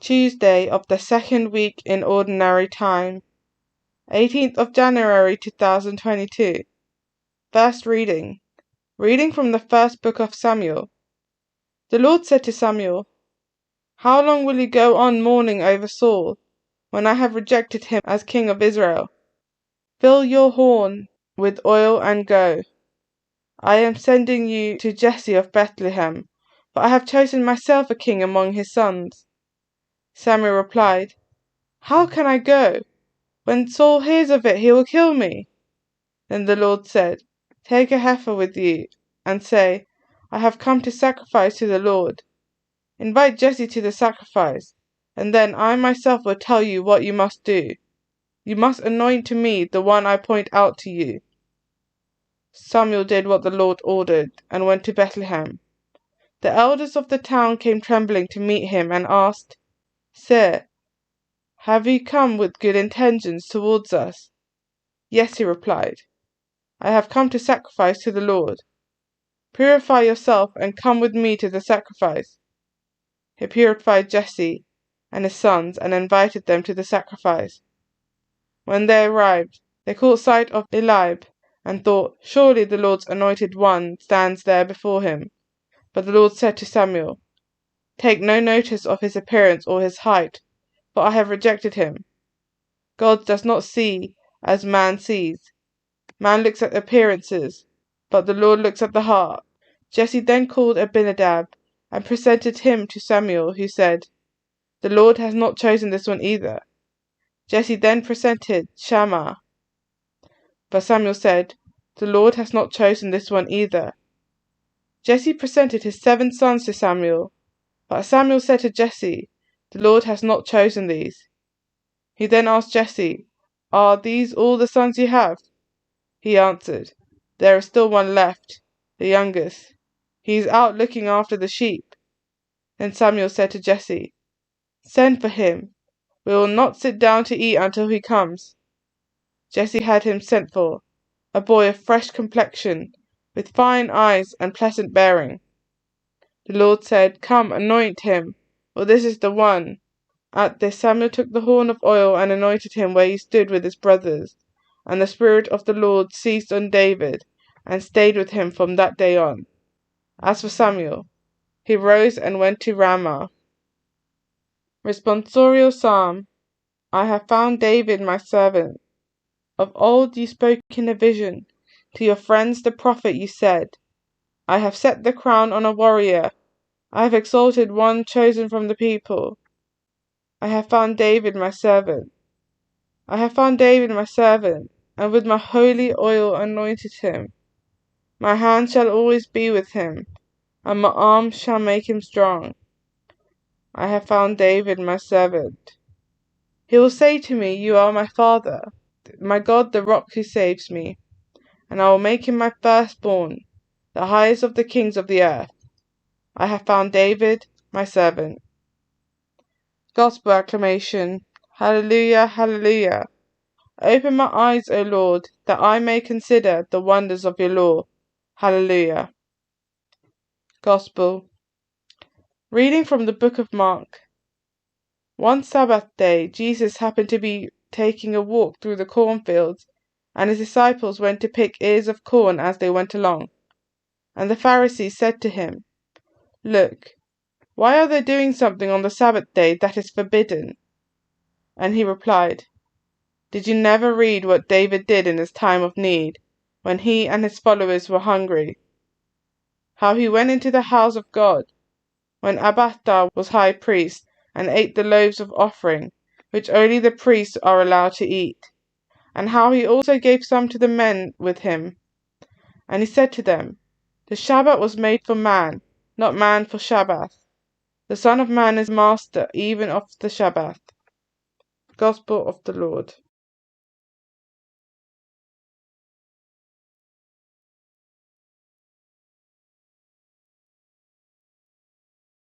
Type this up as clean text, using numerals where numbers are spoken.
Tuesday of the second week in Ordinary Time, 18th of January 2022. First reading. Reading from the first book of Samuel. The Lord said to Samuel, "How long will you go on mourning over Saul, when I have rejected him as king of Israel? Fill your horn with oil and go. I am sending you to Jesse of Bethlehem, for I have chosen myself a king among his sons." Samuel replied, "How can I go? When Saul hears of it, he will kill me." Then the Lord said, "Take a heifer with you, and say, 'I have come to sacrifice to the Lord.' Invite Jesse to the sacrifice, and then I myself will tell you what you must do. You must anoint to me the one I point out to you." Samuel did what the Lord ordered, and went to Bethlehem. The elders of the town came trembling to meet him, and asked, "Sir, have you come with good intentions towards us?" "Yes," he replied, "I have come to sacrifice to the Lord. Purify yourself and come with me to the sacrifice." He purified Jesse and his sons and invited them to the sacrifice. When they arrived, they caught sight of Eliab and thought, "Surely the Lord's anointed one stands there before him." But the Lord said to Samuel, "Take no notice of his appearance or his height, for I have rejected him. God does not see as man sees. Man looks at appearances, but the Lord looks at the heart." Jesse then called Abinadab and presented him to Samuel, who said, "The Lord has not chosen this one either." Jesse then presented Shammah, but Samuel said, "The Lord has not chosen this one either." Jesse presented his 7 sons to Samuel, but Samuel said to Jesse, "The Lord has not chosen these." He then asked Jesse, "Are these all the sons you have?" He answered, "There is still one left, the youngest. He is out looking after the sheep." Then Samuel said to Jesse, "Send for him. We will not sit down to eat until he comes." Jesse had him sent for, a boy of fresh complexion, with fine eyes and pleasant bearing. The Lord said, "Come, anoint him, for this is the one." At this Samuel took the horn of oil and anointed him where he stood with his brothers, and the Spirit of the Lord seized on David and stayed with him from that day on. As for Samuel, he rose and went to Ramah. Responsorial Psalm. I have found David my servant. Of old you spoke in a vision. To your friends the prophet you said, "I have set the crown on a warrior. I have exalted one chosen from the people. I have found David my servant. I have found David my servant, and with my holy oil anointed him. My hand shall always be with him, and my arm shall make him strong. I have found David my servant. He will say to me, 'You are my father, my God, the rock who saves me.' And I will make him my firstborn, the highest of the kings of the earth. I have found David my servant." Gospel acclamation. Hallelujah, hallelujah. Open my eyes, O Lord, that I may consider the wonders of your law. Hallelujah. Gospel. Reading from the book of Mark. One Sabbath day, Jesus happened to be taking a walk through the cornfields, and his disciples went to pick ears of corn as they went along. And the Pharisees said to him, "Look, why are they doing something on the Sabbath day that is forbidden?" And he replied, "Did you never read what David did in his time of need, when he and his followers were hungry? How he went into the house of God, when Abiathar was high priest, and ate the loaves of offering, which only the priests are allowed to eat, and how he also gave some to the men with him. And he said to them, 'The Sabbath was made for man, not man for Sabbath. The Son of Man is master even of the Sabbath.'" Gospel of the Lord.